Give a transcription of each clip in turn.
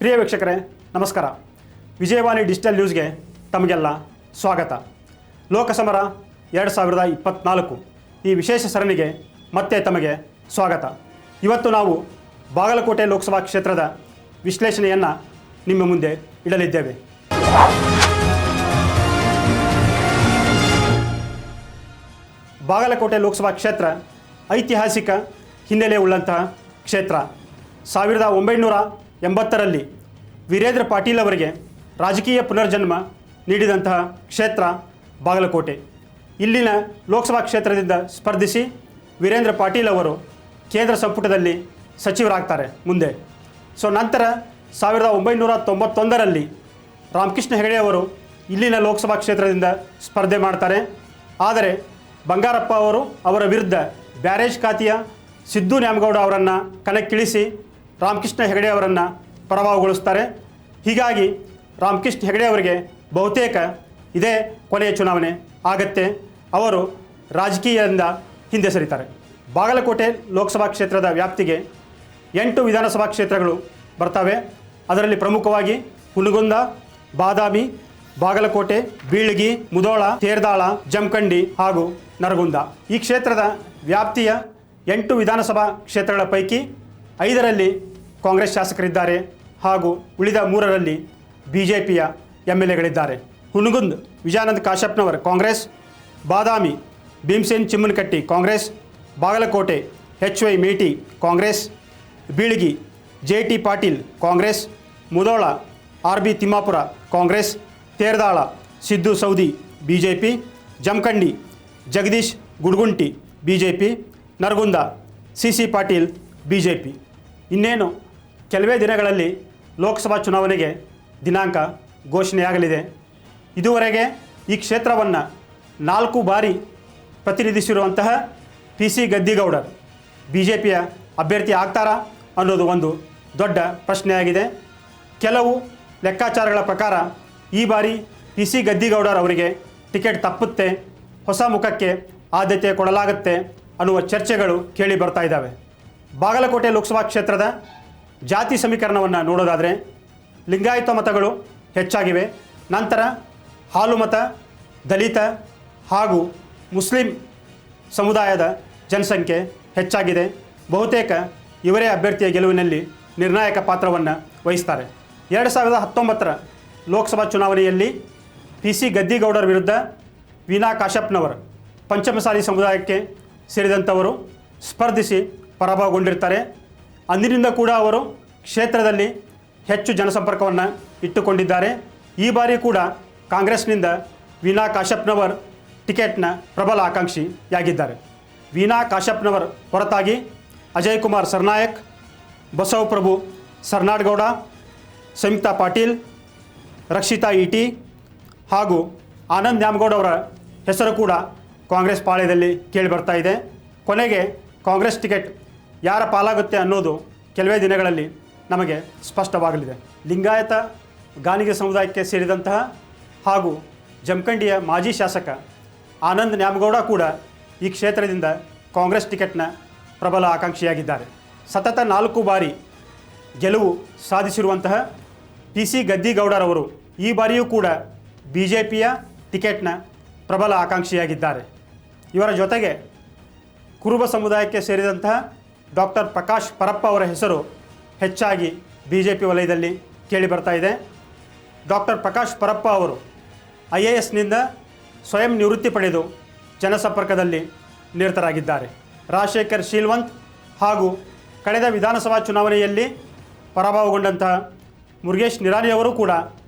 ಪ್ರಿಯ ವೀಕ್ಷಕರೇ ನಮಸ್ಕಾರ. ವಿಜಯವಾಣಿ ಡಿಜಿಟಲ್ ನ್ಯೂಸ್ಗೆ ತಮಗೆಲ್ಲ ಸ್ವಾಗತ. ಲೋಕಸಮರ 2024 ಈ ವಿಶೇಷ ಸರಣಿಗೆ ಮತ್ತೆ ತಮಗೆ ಸ್ವಾಗತ. ಇವತ್ತು ನಾವು ಬಾಗಲಕೋಟೆ ಲೋಕಸಭಾ ಕ್ಷೇತ್ರದ ವಿಶ್ಲೇಷಣೆಯನ್ನು ನಿಮ್ಮ ಮುಂದೆ ಇಡಲಿದ್ದೇವೆ. ಬಾಗಲಕೋಟೆ ಲೋಕಸಭಾ ಕ್ಷೇತ್ರ ಐತಿಹಾಸಿಕ ಹಿನ್ನೆಲೆ ಉಳ್ಳಂತಹ ಕ್ಷೇತ್ರ. 1980ರಲ್ಲಿ ವೀರೇಂದ್ರ ಪಾಟೀಲ್ ಅವರಿಗೆ ರಾಜಕೀಯ ಪುನರ್ಜನ್ಮ ನೀಡಿದಂತಹ ಕ್ಷೇತ್ರ ಬಾಗಲಕೋಟೆ. ಇಲ್ಲಿನ ಲೋಕಸಭಾ ಕ್ಷೇತ್ರದಿಂದ ಸ್ಪರ್ಧಿಸಿ ವೀರೇಂದ್ರ ಪಾಟೀಲ್ ಅವರು ಕೇಂದ್ರ ಸಂಪುಟದಲ್ಲಿ ಸಚಿವರಾಗ್ತಾರೆ ಮುಂದೆ. ನಂತರ 1991ರಲ್ಲಿ ರಾಮಕೃಷ್ಣ ಹೆಗಡೆ ಅವರು ಇಲ್ಲಿನ ಲೋಕಸಭಾ ಕ್ಷೇತ್ರದಿಂದ ಸ್ಪರ್ಧೆ ಮಾಡ್ತಾರೆ. ಆದರೆ ಬಂಗಾರಪ್ಪ ಅವರು ಅವರ ವಿರುದ್ಧ ಬ್ಯಾರೇಜ್ ಖಾತೆಯ ಸಿದ್ದು ನ್ಯಾಮಗೌಡ ಅವರನ್ನು ಕಣಕ್ಕಿಳಿಸಿ ರಾಮಕೃಷ್ಣ ಹೆಗಡೆ ಅವರನ್ನು ಪರಾಭವಗೊಳಿಸ್ತಾರೆ. ಹೀಗಾಗಿ ರಾಮಕೃಷ್ಣ ಹೆಗಡೆ ಅವರಿಗೆ ಬಹುತೇಕ ಇದೇ ಕೊನೆಯ ಚುನಾವಣೆ ಆಗತ್ತೆ. ಅವರು ರಾಜಕೀಯದಿಂದ ಹಿಂದೆ ಸರಿತಾರೆ. ಬಾಗಲಕೋಟೆ ಲೋಕಸಭಾ ಕ್ಷೇತ್ರದ ವ್ಯಾಪ್ತಿಗೆ 8 ವಿಧಾನಸಭಾ ಕ್ಷೇತ್ರಗಳು ಬರ್ತವೆ. ಅದರಲ್ಲಿ ಪ್ರಮುಖವಾಗಿ ಹುನಗುಂದ, ಬಾದಾಮಿ, ಬಾಗಲಕೋಟೆ, ಬೀಳಗಿ, ಮುಧೋಳ, ತೇರದಾಳ, ಜಮಖಂಡಿ ಹಾಗೂ ನರಗುಂದ. ಈ ಕ್ಷೇತ್ರದ ವ್ಯಾಪ್ತಿಯ 8 ವಿಧಾನಸಭಾ ಕ್ಷೇತ್ರಗಳ ಪೈಕಿ 5ರಲ್ಲಿ ಕಾಂಗ್ರೆಸ್ ಶಾಸಕರಿದ್ದಾರೆ ಹಾಗೂ ಉಳಿದ 3ರಲ್ಲಿ ಬಿಜೆಪಿಯ MLAಗಳಿದ್ದಾರೆ. Hungund Vijayananda Kashappanavar Congress, Badami Bhimsen Chimmanakatti Congress, Bagalkot HY Meti Congress, Bilagi JT Patil Congress, Mudhol RB Timmapur Congress, Teradal Siddu Savadi BJP, Jamkhandi Jagadish Gudagunti BJP, Naragund CC Patil BJP. ಇನ್ನೇನು ಕೆಲವೇ ದಿನಗಳಲ್ಲಿ ಲೋಕಸಭಾ ಚುನಾವಣೆಗೆ ದಿನಾಂಕ ಘೋಷಣೆಯಾಗಲಿದೆ. ಇದುವರೆಗೆ ಈ ಕ್ಷೇತ್ರವನ್ನು 4 ಬಾರಿ ಪ್ರತಿನಿಧಿಸಿರುವಂತಹ PC ಗದ್ದಿಗೌಡರ್ ಬಿಜೆಪಿಯ ಅಭ್ಯರ್ಥಿ ಆಗ್ತಾರಾ ಅನ್ನೋದು ಒಂದು ದೊಡ್ಡ ಪ್ರಶ್ನೆಯಾಗಿದೆ. ಕೆಲವು ಲೆಕ್ಕಾಚಾರಗಳ ಪ್ರಕಾರ ಈ ಬಾರಿ PC ಗದ್ದಿಗೌಡರ್ ಅವರಿಗೆ ಟಿಕೆಟ್ ತಪ್ಪುತ್ತೆ, ಹೊಸ ಮುಖಕ್ಕೆ ಆದ್ಯತೆ ಕೊಡಲಾಗುತ್ತೆ ಅನ್ನುವ ಚರ್ಚೆಗಳು ಕೇಳಿ ಬರ್ತಾ ಇದ್ದಾವೆ. ಬಾಗಲಕೋಟೆ ಲೋಕಸಭಾ ಕ್ಷೇತ್ರದ ಜಾತಿ ಸಮೀಕರಣವನ್ನು ನೋಡೋದಾದರೆ ಲಿಂಗಾಯತ ಮತಗಳು ಹೆಚ್ಚಾಗಿವೆ. ನಂತರ ಹಾಲು ಮತ, ದಲಿತ ಹಾಗೂ ಮುಸ್ಲಿಂ ಸಮುದಾಯದ ಜನಸಂಖ್ಯೆ ಹೆಚ್ಚಾಗಿದೆ. ಬಹುತೇಕ ಇವರೇ ಅಭ್ಯರ್ಥಿಯ ಗೆಲುವಿನಲ್ಲಿ ನಿರ್ಣಾಯಕ ಪಾತ್ರವನ್ನು ವಹಿಸ್ತಾರೆ. 2019ರ ಲೋಕಸಭಾ ಚುನಾವಣೆಯಲ್ಲಿ PC ಗದ್ದಿಗೌಡರ ವಿರುದ್ಧ ವೀಣಾ ಕಾಶ್ಯಪ್ನವರು ಪಂಚಮಸಾಲಿ ಸಮುದಾಯಕ್ಕೆ ಸೇರಿದಂಥವರು ಸ್ಪರ್ಧಿಸಿ ಪರಾಭವಗೊಂಡಿರ್ತಾರೆ. ಅಂದಿನಿಂದ ಕೂಡ ಅವರು ಕ್ಷೇತ್ರದಲ್ಲಿ ಹೆಚ್ಚು ಜನಸಂಪರ್ಕವನ್ನು ಇಟ್ಟುಕೊಂಡಿದ್ದಾರೆ. ಈ ಬಾರಿ ಕೂಡ ಕಾಂಗ್ರೆಸ್ನಿಂದ ವೀಣಾ ಕಾಶ್ಯಪ್ನವರ್ ಟಿಕೆಟ್ನ ಪ್ರಬಲ ಆಕಾಂಕ್ಷಿಯಾಗಿದ್ದಾರೆ. ವೀಣಾ ಕಾಶ್ಯಪ್ನವರ್ ಹೊರತಾಗಿ ಅಜಯ್ ಕುಮಾರ್ ಸರ್ನಾಯಕ್, ಬಸವಪ್ರಭು ಸರ್ನಾಡ್ಗೌಡ, ಸಂಯುಕ್ತಾ ಪಾಟೀಲ್, ರಕ್ಷಿತಾ ಇಟಿ ಹಾಗೂ ಆನಂದ್ ನ್ಯಾಮಗೌಡ ಅವರ ಹೆಸರು ಕೂಡ ಕಾಂಗ್ರೆಸ್ ಪಾಳ್ಯದಲ್ಲಿ ಕೇಳಿಬರ್ತಾ ಇದೆ. ಕೊನೆಗೆ ಕಾಂಗ್ರೆಸ್ ಟಿಕೆಟ್ ಯಾರ ಪಾಲಾಗುತ್ತೆ ಅನ್ನೋದು ಕೆಲವೇ ದಿನಗಳಲ್ಲಿ ನಮಗೆ ಸ್ಪಷ್ಟವಾಗಲಿದೆ. ಲಿಂಗಾಯತ ಗಾನಿಗ ಸಮುದಾಯಕ್ಕೆ ಸೇರಿದಂತಹ ಹಾಗೂ ಜಮಖಂಡಿಯ ಮಾಜಿ ಶಾಸಕ ಆನಂದ್ ನ್ಯಾಮಗೌಡ ಕೂಡ ಈ ಕ್ಷೇತ್ರದಿಂದ ಕಾಂಗ್ರೆಸ್ ಟಿಕೆಟ್ನ ಪ್ರಬಲ ಆಕಾಂಕ್ಷಿಯಾಗಿದ್ದಾರೆ. ಸತತ 4 ಬಾರಿ ಗೆಲುವು ಸಾಧಿಸಿರುವಂತಹ PC ಗದ್ದಿಗೌಡರವರು ಈ ಬಾರಿಯೂ ಕೂಡ ಬಿಜೆಪಿಯ ಟಿಕೆಟ್ನ ಪ್ರಬಲ ಆಕಾಂಕ್ಷಿಯಾಗಿದ್ದಾರೆ. ಇವರ ಜೊತೆಗೆ ಕುರುಬ ಸಮುದಾಯಕ್ಕೆ ಸೇರಿದಂತಹ ಡಾಕ್ಟರ್ ಪ್ರಕಾಶ್ ಪರಪ್ಪ ಅವರ ಹೆಸರು ಹೆಚ್ಚಾಗಿ ಬಿಜೆಪಿ ವಲಯದಲ್ಲಿ ಕೇಳಿ ಬರ್ತಾ ಇದೆ. ಡಾಕ್ಟರ್ ಪ್ರಕಾಶ್ ಪರಪ್ಪ ಅವರು IASನಿಂದ ಸ್ವಯಂ ನಿವೃತ್ತಿ ಪಡೆದು ಜನಸಂಪರ್ಕದಲ್ಲಿ ನಿರತರಾಗಿದ್ದಾರೆ. ರಾಜಶೇಖರ್ ಶೀಲ್ವಂತ್ ಹಾಗೂ ಕಳೆದ ವಿಧಾನಸಭಾ ಚುನಾವಣೆಯಲ್ಲಿ ಪರಾಭವಗೊಂಡಂತಹ ಮುರುಗೇಶ್ ನಿರಾಣಿ ಅವರು ಕೂಡ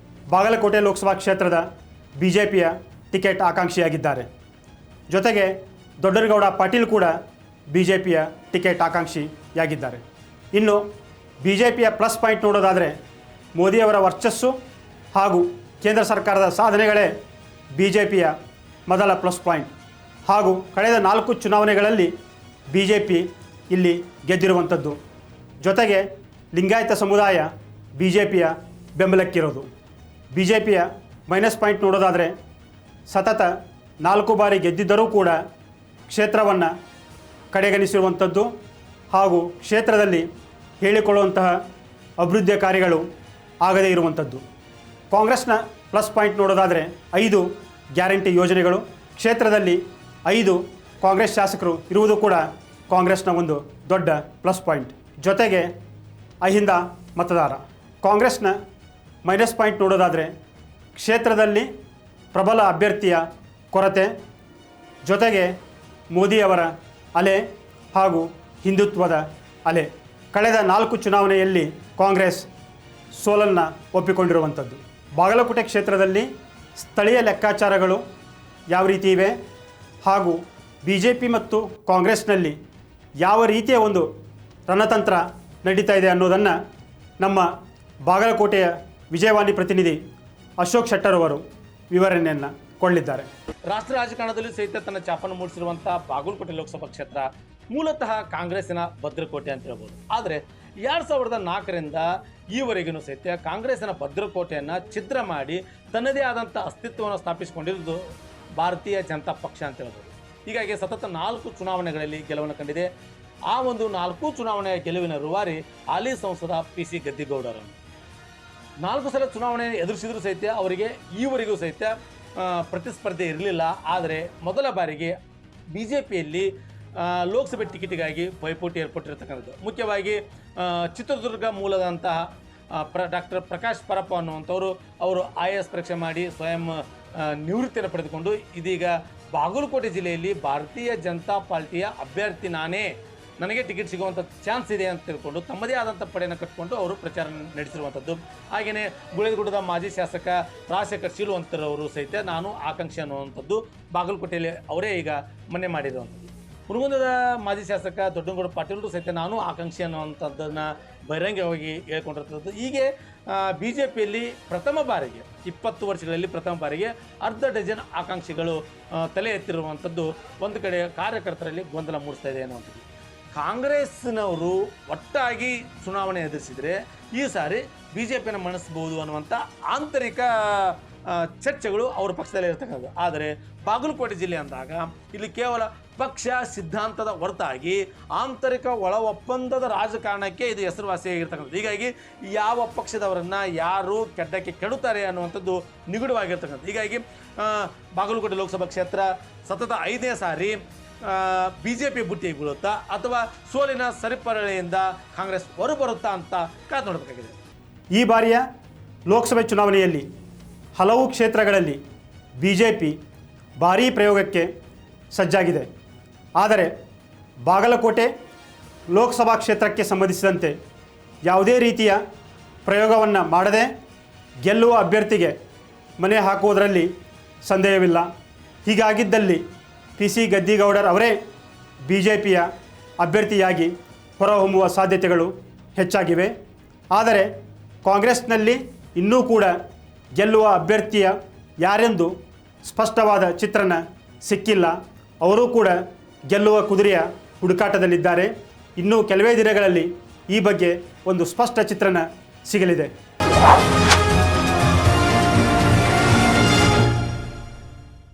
ಬಾಗಲಕೋಟೆ ಲೋಕಸಭಾ ಕ್ಷೇತ್ರದ ಬಿಜೆಪಿಯ ಟಿಕೆಟ್ ಆಕಾಂಕ್ಷಿಯಾಗಿದ್ದಾರೆ. ಜೊತೆಗೆ ದೊಡ್ಡನಗೌಡ ಪಾಟೀಲ್ ಕೂಡ ಬಿಜೆಪಿಯ ಟಿಕೆಟ್ ಆಕಾಂಕ್ಷಿಯಾಗಿದ್ದಾರೆ. ಇನ್ನು ಬಿಜೆಪಿಯ ಪ್ಲಸ್ ಪಾಯಿಂಟ್ ನೋಡೋದಾದರೆ ಮೋದಿಯವರ ವರ್ಚಸ್ಸು ಹಾಗೂ ಕೇಂದ್ರ ಸರ್ಕಾರದ ಸಾಧನೆಗಳೇ ಬಿಜೆಪಿಯ ಮೊದಲ ಪ್ಲಸ್ ಪಾಯಿಂಟ್. ಹಾಗೂ ಕಳೆದ 4 ಚುನಾವಣೆಗಳಲ್ಲಿ ಬಿಜೆಪಿ ಇಲ್ಲಿ ಗೆದ್ದಿರುವಂಥದ್ದು. ಜೊತೆಗೆ ಲಿಂಗಾಯತ ಸಮುದಾಯ ಬಿಜೆಪಿಯ ಬೆಂಬಲಕ್ಕಿರೋದು. ಬಿಜೆಪಿಯ ಮೈನಸ್ ಪಾಯಿಂಟ್ ನೋಡೋದಾದರೆ ಸತತ 4 ಬಾರಿ ಗೆದ್ದಿದ್ದರೂ ಕೂಡ ಕ್ಷೇತ್ರವನ್ನು ಕಡೆಗಣಿಸಿರುವಂಥದ್ದು ಹಾಗೂ ಕ್ಷೇತ್ರದಲ್ಲಿ ಹೇಳಿಕೊಳ್ಳುವಂತಹ ಅಭಿವೃದ್ಧಿಯ ಕಾರ್ಯಗಳು ಆಗದೇ ಇರುವಂಥದ್ದು. ಕಾಂಗ್ರೆಸ್ನ ಪ್ಲಸ್ ಪಾಯಿಂಟ್ ನೋಡೋದಾದರೆ 5 ಗ್ಯಾರಂಟಿ ಯೋಜನೆಗಳು, ಕ್ಷೇತ್ರದಲ್ಲಿ 5 ಕಾಂಗ್ರೆಸ್ ಶಾಸಕರು ಇರುವುದು ಕೂಡ ಕಾಂಗ್ರೆಸ್ನ ಒಂದು ದೊಡ್ಡ ಪ್ಲಸ್ ಪಾಯಿಂಟ್. ಜೊತೆಗೆ ಅಹಿಂದ ಮತದಾರ. ಕಾಂಗ್ರೆಸ್ನ ಮೈನಸ್ ಪಾಯಿಂಟ್ ನೋಡೋದಾದರೆ ಕ್ಷೇತ್ರದಲ್ಲಿ ಪ್ರಬಲ ಅಭ್ಯರ್ಥಿಯ ಕೊರತೆ, ಜೊತೆಗೆ ಮೋದಿಯವರ ಅಲೆ ಹಾಗೂ ಹಿಂದುತ್ವದ ಅಲೆ. ಕಳೆದ 4 ಚುನಾವಣೆಯಲ್ಲಿ ಕಾಂಗ್ರೆಸ್ ಸೋಲನ್ನು ಒಪ್ಪಿಕೊಂಡಿರುವಂಥದ್ದು. ಬಾಗಲಕೋಟೆ ಕ್ಷೇತ್ರದಲ್ಲಿ ಸ್ಥಳೀಯ ಲೆಕ್ಕಾಚಾರಗಳು ಯಾವ ರೀತಿ ಇವೆ ಹಾಗೂ BJP ಮತ್ತು ಕಾಂಗ್ರೆಸ್ನಲ್ಲಿ ಯಾವ ರೀತಿಯ ಒಂದು ರಣತಂತ್ರ ನಡೀತಾ ಇದೆ ಅನ್ನೋದನ್ನು ನಮ್ಮ ಬಾಗಲಕೋಟೆಯ ವಿಜಯವಾಣಿ ಪ್ರತಿನಿಧಿ ಅಶೋಕ್ ಶೆಟ್ಟರ್ ಅವರು ವಿವರಣೆಯನ್ನು ಕೊಡಲಿದ್ದಾರೆ. ರಾಷ್ಟ್ರ ರಾಜಕಾರಣದಲ್ಲಿ ಸಹಿತ ತನ್ನ ಛಾಪನ್ನು ಮೂಡಿಸಿರುವಂಥ ಬಾಗಲಕೋಟೆ ಲೋಕಸಭಾ ಕ್ಷೇತ್ರ ಮೂಲತಃ ಕಾಂಗ್ರೆಸ್ಸಿನ ಭದ್ರಕೋಟೆ ಅಂತ ಹೇಳ್ಬೋದು. ಆದರೆ 2004ರಿಂದ ಈವರೆಗೂ ಸಹಿತ ಕಾಂಗ್ರೆಸ್ಸಿನ ಭದ್ರಕೋಟೆಯನ್ನು ಛಿದ್ರ ಮಾಡಿ ತನ್ನದೇ ಆದಂಥ ಅಸ್ತಿತ್ವವನ್ನು ಸ್ಥಾಪಿಸಿಕೊಂಡಿರುವುದು ಭಾರತೀಯ ಜನತಾ ಪಕ್ಷ ಅಂತ ಹೇಳ್ಬೋದು. ಹೀಗಾಗಿ ಸತತ 4 ಚುನಾವಣೆಗಳಲ್ಲಿ ಗೆಲುವನ್ನು ಕಂಡಿದೆ. ಆ ಒಂದು 4 ಚುನಾವಣೆಯ ಗೆಲುವಿನ ರೂವಾರಿ ಹಾಲಿ ಸಂಸದ PC ಗದ್ದಿಗೌಡರನ್ನು. 4 ಸಲ ಚುನಾವಣೆ ಎದುರಿಸಿದ್ರು ಸಹಿತ ಅವರಿಗೆ ಈವರೆಗೂ ಸಹಿತ ಪ್ರತಿಸ್ಪರ್ಧೆ ಇರಲಿಲ್ಲ. ಆದರೆ ಮೊದಲ ಬಾರಿಗೆ BJPಯಲ್ಲಿ ಲೋಕಸಭೆ ಟಿಕೆಟಿಗಾಗಿ ಪೈಪೋಟಿ ಏರ್ಪಟ್ಟಿರ್ತಕ್ಕಂಥದ್ದು. ಮುಖ್ಯವಾಗಿ ಚಿತ್ರದುರ್ಗ ಮೂಲದಂತಹ ಡಾಕ್ಟರ್ ಪ್ರಕಾಶ್ ಪರಪ್ಪ ಅನ್ನುವಂಥವರು ಅವರು IAS ಪರೀಕ್ಷೆ ಮಾಡಿ ಸ್ವಯಂ ನಿವೃತ್ತಿಯನ್ನು ಪಡೆದುಕೊಂಡು ಇದೀಗ ಬಾಗಲಕೋಟೆ ಜಿಲ್ಲೆಯಲ್ಲಿ ಭಾರತೀಯ ಜನತಾ ಪಾರ್ಟಿಯ ಅಭ್ಯರ್ಥಿ ನಾನೇ, ನನಗೆ ಟಿಕೆಟ್ ಸಿಗುವಂಥ ಚಾನ್ಸ್ ಇದೆ ಅಂತ ತಿಳ್ಕೊಂಡು ತಮ್ಮದೇ ಆದಂಥ ಪಡೆಯನ್ನು ಕಟ್ಟಿಕೊಂಡು ಅವರು ಪ್ರಚಾರ ನಡೆಸಿರುವಂಥದ್ದು. ಹಾಗೆಯೇ ಗುಳೇದಗುಡ್ಡದ ಮಾಜಿ ಶಾಸಕ ರಾಜಶೇಖರ್ ಶೀಲವಂತರವರು ಸಹಿತ ನಾನು ಆಕಾಂಕ್ಷಿ ಅನ್ನುವಂಥದ್ದು ಬಾಗಲಕೋಟೆಯಲ್ಲಿ ಅವರೇ ಈಗ ಮನೆ ಮಾಡಿರುವಂಥದ್ದು. ಹುನಗುಂದದ ಮಾಜಿ ಶಾಸಕ ದೊಡ್ಡನಗೌಡ ಪಾಟೀಲರು ಸಹಿತ ನಾನು ಆಕಾಂಕ್ಷಿ ಅನ್ನುವಂಥದ್ದನ್ನು ಬಹಿರಂಗವಾಗಿ ಹೇಳ್ಕೊಂಡಿರ್ತದ್ದು. ಹೀಗೆ BJPಯಲ್ಲಿ ಪ್ರಥಮ ಬಾರಿಗೆ 20 ವರ್ಷಗಳಲ್ಲಿ ಪ್ರಥಮ ಬಾರಿಗೆ ಅರ್ಧ ಡಜನ್ ಆಕಾಂಕ್ಷಿಗಳು ತಲೆ ಎತ್ತಿರುವಂಥದ್ದು ಒಂದು ಕಡೆ ಕಾರ್ಯಕರ್ತರಲ್ಲಿ ಗೊಂದಲ ಮೂಡಿಸ್ತಾ ಇದೆ ಅನ್ನುವಂಥದ್ದು. ಕಾಂಗ್ರೆಸ್ನವರು ಒಟ್ಟಾಗಿ ಚುನಾವಣೆ ಎದುರಿಸಿದರೆ ಈ ಸಾರಿ BJPಯನ್ನು ಮಣಿಸ್ಬೋದು ಅನ್ನುವಂಥ ಆಂತರಿಕ ಚರ್ಚೆಗಳು ಅವ್ರ ಪಕ್ಷದಲ್ಲೇ ಇರ್ತಕ್ಕಂಥದ್ದು. ಆದರೆ ಬಾಗಲಕೋಟೆ ಜಿಲ್ಲೆ ಅಂದಾಗ ಇಲ್ಲಿ ಕೇವಲ ಪಕ್ಷ ಸಿದ್ಧಾಂತದ ಹೊರತಾಗಿ ಆಂತರಿಕ ಒಳ ಒಪ್ಪಂದದ ರಾಜಕಾರಣಕ್ಕೆ ಇದು ಹೆಸರುವಾಸಿಯಾಗಿರ್ತಕ್ಕಂಥದ್ದು. ಹೀಗಾಗಿ ಯಾವ ಪಕ್ಷದವರನ್ನು ಯಾರು ಕೆಡ್ಡಕ್ಕೆ ಕೆಡುತ್ತಾರೆ ಅನ್ನುವಂಥದ್ದು ನಿಗೂಢವಾಗಿರ್ತಕ್ಕಂಥದ್ದು. ಹೀಗಾಗಿ ಬಾಗಲಕೋಟೆ ಲೋಕಸಭಾ ಕ್ಷೇತ್ರ ಸತತ 5ನೇ ಸಾರಿ BJP ಬುಟ್ಟಿಗೆ ಬೀಳುತ್ತಾ ಅಥವಾ ಸೋಲಿನ ಸರಿಪರಳೆಯಿಂದ ಕಾಂಗ್ರೆಸ್ ಹೊರಬರುತ್ತಾ ಅಂತ ಕಾದು ನೋಡಬೇಕಾಗಿದೆ. ಈ ಬಾರಿಯ ಲೋಕಸಭೆ ಚುನಾವಣೆಯಲ್ಲಿ ಹಲವು ಕ್ಷೇತ್ರಗಳಲ್ಲಿ BJP ಭಾರೀ ಪ್ರಯೋಗಕ್ಕೆ ಸಜ್ಜಾಗಿದೆ. ಆದರೆ ಬಾಗಲಕೋಟೆ ಲೋಕಸಭಾ ಕ್ಷೇತ್ರಕ್ಕೆ ಸಂಬಂಧಿಸಿದಂತೆ ಯಾವುದೇ ರೀತಿಯ ಪ್ರಯೋಗವನ್ನು ಮಾಡದೆ ಗೆಲ್ಲುವ ಅಭ್ಯರ್ಥಿಗೆ ಮನೆ ಹಾಕುವುದರಲ್ಲಿ ಸಂದೇಹವಿಲ್ಲ. ಹೀಗಾಗಿದ್ದಲ್ಲಿ PC ಗದ್ದಿಗೌಡರ್ ಅವರೇ BJPಯ ಅಭ್ಯರ್ಥಿಯಾಗಿ ಹೊರಹೊಮ್ಮುವ ಸಾಧ್ಯತೆಗಳು ಹೆಚ್ಚಾಗಿವೆ. ಆದರೆ ಕಾಂಗ್ರೆಸ್ನಲ್ಲಿ ಇನ್ನೂ ಕೂಡ ಗೆಲ್ಲುವ ಅಭ್ಯರ್ಥಿಯ ಯಾರೆಂದು ಸ್ಪಷ್ಟವಾದ ಚಿತ್ರಣ ಸಿಕ್ಕಿಲ್ಲ. ಅವರೂ ಕೂಡ ಗೆಲ್ಲುವ ಕುದುರೆಯ ಹುಡುಕಾಟದಲ್ಲಿದ್ದಾರೆ. ಇನ್ನೂ ಕೆಲವೇ ದಿನಗಳಲ್ಲಿ ಈ ಬಗ್ಗೆ ಒಂದು ಸ್ಪಷ್ಟ ಚಿತ್ರಣ ಸಿಗಲಿದೆ.